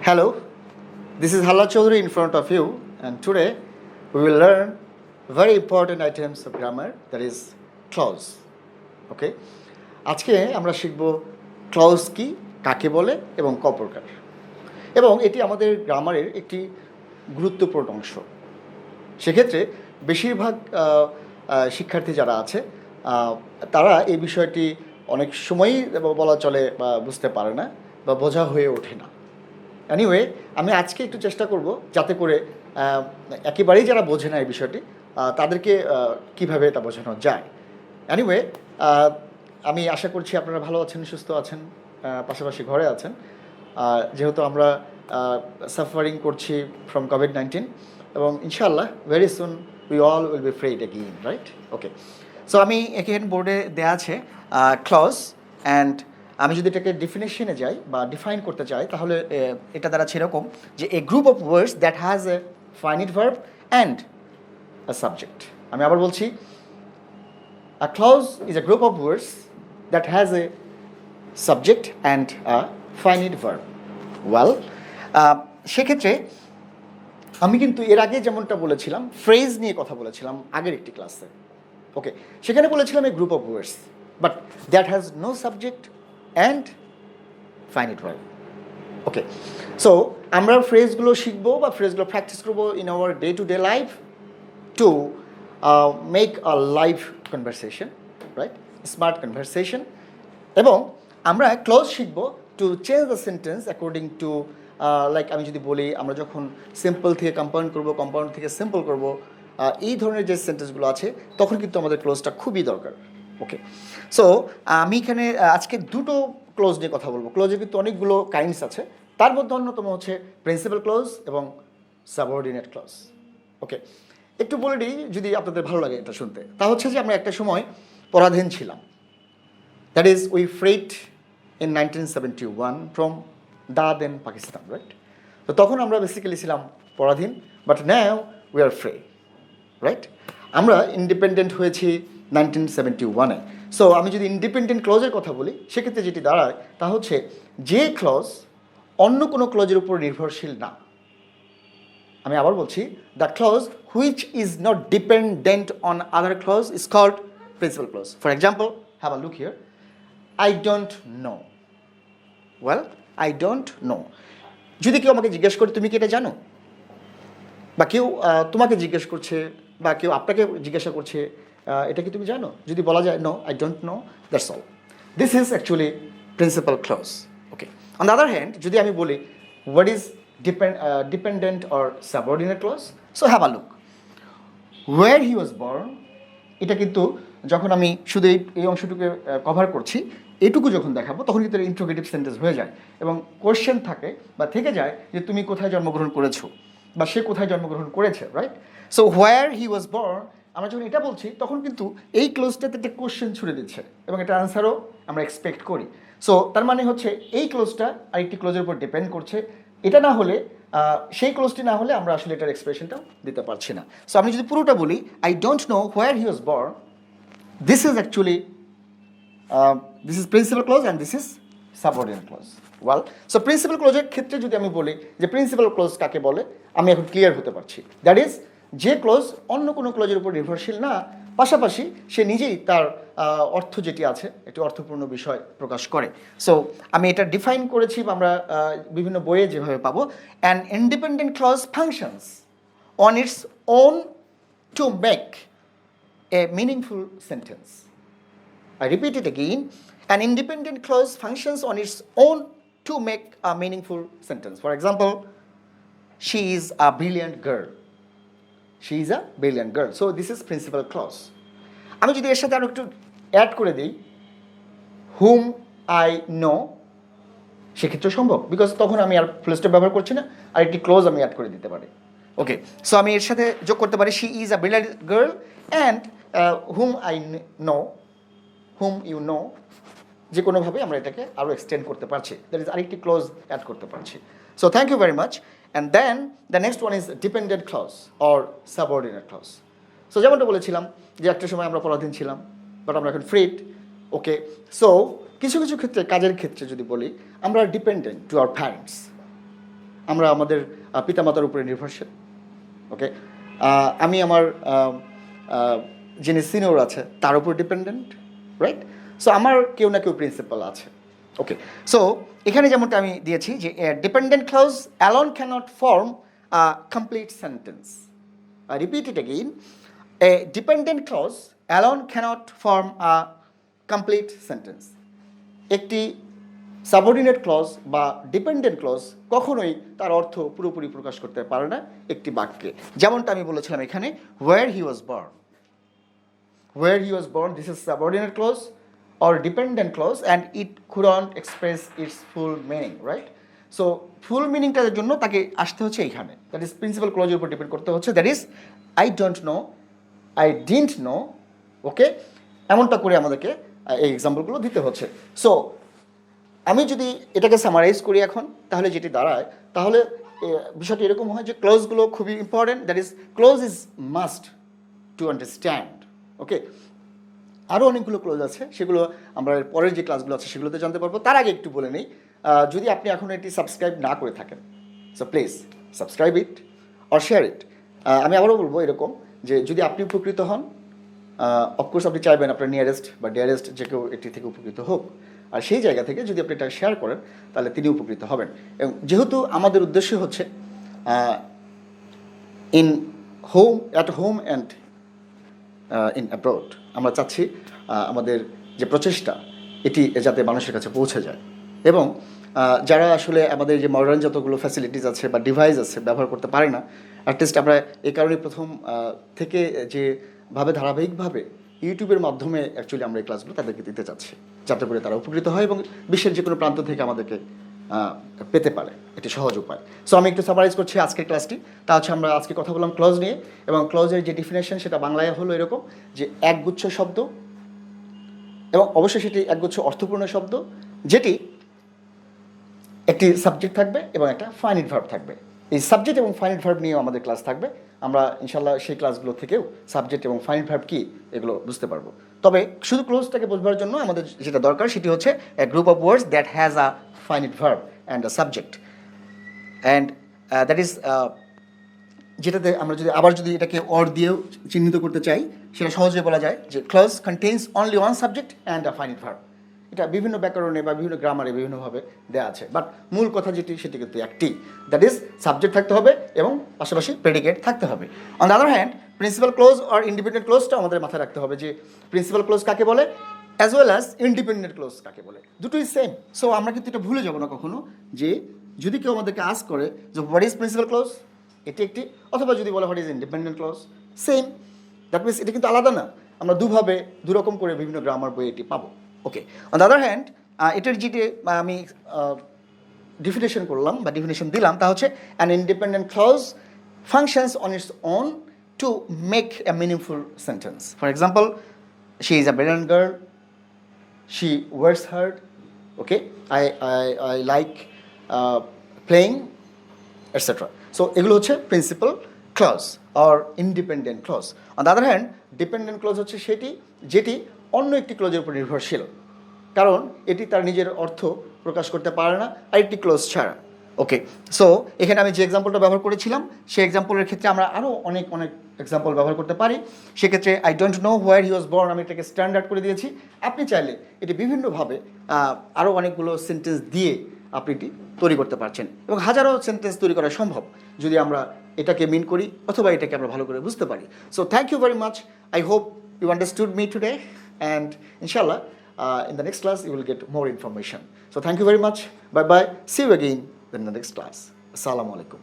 Hello, this is Halla Chaudhary in front of you, and today we will learn very important items of grammar, that is clause. Okay, আজকে আমরা শিখব clause কি, কাকে বলে এবং ক প্রকার, এবং এটি আমাদের গ্রামারের একটি গুরুত্বপূর্ণ অংশ। সেক্ষেত্রে বেশিরভাগ শিক্ষার্থী যারা আছে তারা এই বিষয়টি অনেক সময়ই বলা চলে বা বুঝতে পারে না বা বোঝা হয়ে ওঠে না। এনিওয়ে, আমি আজকে একটু চেষ্টা করব যাতে করে একেবারেই যারা বোঝে না এই বিষয়টি তাদেরকে কিভাবে এটা বোঝানো যায়। এনিওয়ে, আমি আশা করছি আপনারা ভালো আছেন, সুস্থ আছেন, পাশাপাশি ঘরে আছেন, যেহেতু আমরা সাফারিং করছি ফ্রম কোভিড-19, এবং ইনশাআল্লাহ very soon we all will be free again, right? Okay, so আমি এখানে বোর্ডে দেওয়া আছে ক্লজ, অ্যান্ড আমি যদি এটাকে ডেফিনেশনে যাই বা ডিফাইন করতে চাই তাহলে এটা দ্বারা সেরকম যে a group of words that has a finite verb and a subject. আমি আবার বলছি, a clause is a group of words that has a subject and a finite verb. Well, সেক্ষেত্রে আমি কিন্তু এর আগে যেমনটা বলেছিলাম ফ্রেজ নিয়ে কথা বলেছিলাম আগের একটি ক্লাসে। ওকে, সেখানে বলেছিলাম a group of words but that has no subject and finite verb. Okay, so আমরা ফ্রেজগুলো শিখবো বা ফ্রেজগুলো প্র্যাকটিস করবো in our day to day life to make a live conversation, right? Smart conversation. এবং আমরা ক্লজ শিখবো to change the sentence according to, like আমি যদি বলি আমরা যখন সিম্পল থেকে কম্পাউন্ড করবো, কম্পাউন্ড থেকে সিম্পল করবো, এই ধরনের যে সেন্টেন্সগুলো আছে তখন কিন্তু আমাদের ক্লোজটা খুবই দরকার। ওকে, সো আমি এখানে আজকে দুটো ক্লোজ নিয়ে কথা বলবো। ক্লোজের কিন্তু অনেকগুলো কাইন্ডস আছে, তার মধ্যে অন্যতম হচ্ছে প্রিন্সিপাল ক্লোজ এবং সাবঅর্ডিনেট ক্লোজ। ওকে, একটু বলে দিই যদি আপনাদের ভালো লাগে এটা শুনতে, তা হচ্ছে যে আমরা একটা সময় পরাধীন ছিলাম, that is we freed in 1971 from the then Pakistan, right? তো তখন আমরা বেসিক্যালি ছিলাম পরাধীন, but now we are free, right? আমরা ইন্ডিপেন্ডেন্ট হয়েছি 1971-এ। সো আমি যদি ইন্ডিপেন্ডেন্ট ক্লজের কথা বলি সেক্ষেত্রে যেটি দাঁড়ায় তা হচ্ছে যে ক্লজ অন্য কোনো ক্লজের উপর নির্ভরশীল না। আমি আবার বলছি, the clause which is not dependent on other clause is called principal clause. For example, have a look here, I don't know. Well, I don't know, যদি কেউ আমাকে জিজ্ঞেস করে তুমি কি এটা জানো, বা কেউ তোমাকে জিজ্ঞেস করছে বা কেউ আপনাকে জিজ্ঞাসা করছে এটা কি তুমি জানো, যদি বলা যায় no, I don't know, that's all. This is actually principal clause. Okay, on the other hand যদি আমি বলি what is dependent or subordinate clause, so have a look, where he was born, এটা কিন্তু যখন আমি শুধু এই অংশটুকু কভার করছি, এটুকু যখন দেখাবো তখন কিন্তু ইন্ট্রোগেটিভ সেন্টেন্স হয়ে যায় এবং কোয়েশ্চেন থাকে বা থেকে যায় যে তুমি কোথায় জন্মগ্রহণ করেছো বা সে কোথায় জন্মগ্রহণ করেছে, right? So where he was born, আমরা যখন এটা বলছি তখন কিন্তু এই ক্লোজটাতে একটা কোয়েশ্চেন ছুড়ে দিচ্ছে এবং এটা আনসারও আমরা এক্সপেক্ট করি। সো তার মানে হচ্ছে এই ক্লোজটা আরেকটি ক্লোজের উপর ডিপেন্ড করছে, এটা না হলে সেই ক্লোজটি না হলে আমরা আসলে এটার এক্সপ্রেশনটাও দিতে পারছি না। সো আমি যদি পুরোটা বলি, I don't know where he was born, this is actually this is principal clause and this is subordinate clause. Well, so principal ক্লোজের ক্ষেত্রে যদি আমি বলি যে প্রিন্সিপাল ক্লোজ কাকে বলে, আমি এখন ক্লিয়ার হতে পারছি। দ্যাট ইজ যে ক্লোজ অন্য কোনো ক্লোজের উপর নির্ভরশীল না, পাশাপাশি সে নিজেই তার অর্থ যেটি আছে একটি অর্থপূর্ণ বিষয় প্রকাশ করে। সো আমি এটা ডিফাইন করেছি বা আমরা বিভিন্ন বইয়ে যেভাবে পাবো, an independent clause functions on its own to make a meaningful sentence. I repeat it again, an independent clause functions on its own to make a meaningful sentence. For example, she is a brilliant girl. She is a brilliant girl. So this is principal clause. আমি যদি এর সাথে আরো একটু add করে দিই, whom I know, সেক্ষেত্রে সম্ভব, বিকজ তখন আমি আর ফুল স্টপ ব্যবহার করছি না, আর একটি ক্লোজ আমি অ্যাড করে দিতে পারি। ওকে, সো আমি এর সাথে যোগ করতে পারি she is a brilliant girl and whom I know, whom you know, যে কোনোভাবে আমরা এটাকে আরও এক্সটেন্ড করতে পারছি, দ্যাট ইজ আরেকটি ক্লোজ অ্যাড করতে পারছি। So thank you very much. And then the next one is dependent clause or subordinate clause. So যেমনটা বলেছিলাম যে একটা সময় আমরা পরাধীন ছিলাম, বাট আমরা এখন ফ্রিড। ওকে, সো কিছু কিছু ক্ষেত্রে, কাজের ক্ষেত্রে যদি বলি, আমরা ডিপেন্ডেন্ট টু আওয়ার প্যারেন্টস। আমরা আমাদের পিতামাতার উপরে নির্ভরশীল। ওকে, আমি আমার যিনি সিনিয়র আছে তার উপর ডিপেন্ডেন্ট, রাইট? সো আমার কেউ না কেউ প্রিন্সিপাল আছে। ওকে, সো এখানে যেমনটা আমি দিয়েছি যে dependent clause alone cannot form a complete sentence. I repeat it again. A dependent clause alone cannot form a complete sentence. একটি সাবঅর্ডিনেট ক্লজ বা ডিপেন্ডেন্ট ক্লজ কখনোই তার অর্থ পুরোপুরি প্রকাশ করতে পারে না একটি বাক্যে। যেমনটা আমি বলেছিলাম এখানে, where he was born. Where he was born, this is subordinate clause or dependent clause and it couldn't express its full meaning, right? So full মিনিংটার জন্য তাকে আসতে হচ্ছে এইখানে, দ্যাট ইজ প্রিন্সিপাল ক্লজের উপর ডিপেন্ড করতে হচ্ছে, that is I don't know, I didn't know. Okay, এমনটা করে আমাদেরকে এই এক্সাম্পলগুলো দিতে হচ্ছে। সো আমি যদি এটাকে সামারাইজ করি এখন, তাহলে যেটি দাঁড়ায়, তাহলে বিষয়টি এরকম হয় যে ক্লোজগুলো খুবই important, that is clause is must to understand. Okay, আরও অনেকগুলো ক্লোজ আছে, সেগুলো আমরা পরের যে ক্লাসগুলো আছে সেগুলোতে জানতে পারবো। তার আগে একটু বলে নিই, যদি আপনি এখন এটি সাবস্ক্রাইব না করে থাকেন, so please subscribe it or share it. আমি আবারও বলবো এরকম যে যদি আপনি উপকৃত হন, অফকোর্স আপনি চাইবেন আপনার নিয়ারেস্ট বা ডিয়ারেস্ট যে কেউ এটি থেকে উপকৃত হোক, আর সেই জায়গা থেকে যদি আপনি এটা শেয়ার করেন তাহলে তিনি উপকৃত হবেন। এবং যেহেতু আমাদের উদ্দেশ্য হচ্ছে in home, at home and in abroad, আমরা চাচ্ছি আমাদের যে প্রচেষ্টা এটি যাতে মানুষের কাছে পৌঁছে যায়, এবং যারা আসলে আমাদের যে মডার্ন যতগুলো ফ্যাসিলিটিস আছে বা ডিভাইস আছে ব্যবহার করতে পারে না, অ্যাটলিস্ট আমরা এই কারণে প্রথম থেকে যেভাবে ধারাবাহিকভাবে ইউটিউবের মাধ্যমে অ্যাকচুয়ালি আমরা এই ক্লাসগুলো তাদেরকে দিতে চাচ্ছি, যাতে করে তারা উপকৃত হয় এবং বিশ্বের যে কোনো প্রান্ত থেকে আমাদেরকে পেতে পারে, এটি সহজ উপায়। সো আমি একটু সামারাইজ করছি আজকের ক্লাসটি। তা হচ্ছে আমরা আজকে কথা বললাম ক্লজ নিয়ে, এবং ক্লজের যে ডিফিনেশন সেটা বাংলায় হলো এরকম যে একগুচ্ছ শব্দ, এবং অবশ্যই সেটি একগুচ্ছ অর্থপূর্ণ শব্দ, যেটি একটি সাবজেক্ট থাকবে এবং একটা ফাইনিট ভার্ব থাকবে। এই সাবজেক্ট এবং ফাইনিট ভার্ব নিয়েও আমাদের ক্লাস থাকবে। আমরা ইনশাল্লাহ সেই ক্লাসগুলো থেকেও সাবজেক্ট এবং ফাইনিট ভার্ব কী এগুলো বুঝতে পারবো। তবে শুধু ক্লোজটাকে বোঝবার জন্য আমাদের যেটা দরকার সেটি হচ্ছে a group of words that has a finite verb and a subject, and that is যেটাতে আমরা যদি এটাকে অর দিয়েও চিহ্নিত করতে চাই, সেটা সহজে বলা যায় যে clause contains only one subject and a finite verb. এটা বিভিন্ন ব্যাকরণে বা বিভিন্ন গ্রামারে বিভিন্নভাবে দেওয়া আছে, বাট মূল কথা যেটি সেটি কিন্তু একটি, দ্যাট ইজ সাবজেক্ট থাকতে হবে এবং পাশাপাশি প্রেডিকেট থাকতে হবে। On the other hand principal clause আর ইন্ডিপেন্ডেন্ট ক্লোজটা আমাদের মাথায় রাখতে হবে যে প্রিন্সিপাল ক্লোজ কাকে বলে as well as independent clause কাকে বলে, দুটোই সেম। সো আমরা কিন্তু এটা ভুলে যাবো না কখনো যে যদি কেউ আমাদেরকে আস্ক করে যে হোয়াট ইজ প্রিন্সিপাল ক্লোজ, এটি একটি, অথবা যদি বলে what is independent close, same. That means এটা কিন্তু আলাদা না, আমরা দুরকম করে বিভিন্ন গ্রামার বই এটি পাবো। ওকে, অন দ্য আদার হ্যান্ড এটার যেটি আমি ডিফিনেশন করলাম বা ডিফিনেশন দিলাম তা হচ্ছে an independent clause functions on its own to make a meaningful sentence. For example, she is a brilliant girl, she works hard, okay, I like playing, etc. So এগুলো হচ্ছে principal clause or independent clause. On the other hand, dependent clause হচ্ছে সেটি যেটি অন্য একটি ক্লজের উপর নির্ভরশীল, কারণ এটি তার নিজের অর্থ প্রকাশ করতে পারে না আরেকটি ক্লজ ছাড়া। ওকে, সো এখানে আমি যে এক্সাম্পলটা ব্যবহার করেছিলাম সেই এক্সাম্পলের ক্ষেত্রে আমরা আরও অনেক এক্সাম্পল ব্যবহার করতে পারি। সেক্ষেত্রে I don't know where he was born, আমি এটাকে স্ট্যান্ডার্ড করে দিয়েছি। আপনি চাইলে এটি বিভিন্নভাবে আরও অনেকগুলো সেন্টেন্স দিয়ে আপনি এটি তৈরি করতে পারছেন, এবং হাজারো সেন্টেন্স তৈরি করা সম্ভব যদি আমরা এটাকে মিন করি অথবা এটাকে আমরা ভালো করে বুঝতে পারি। So thank you very much, I hope you understood me today, and ইনশাল্লাহ in the next class you will get more information. So thank you very much, bye bye, see you again in the next class. Assalamu alaikum.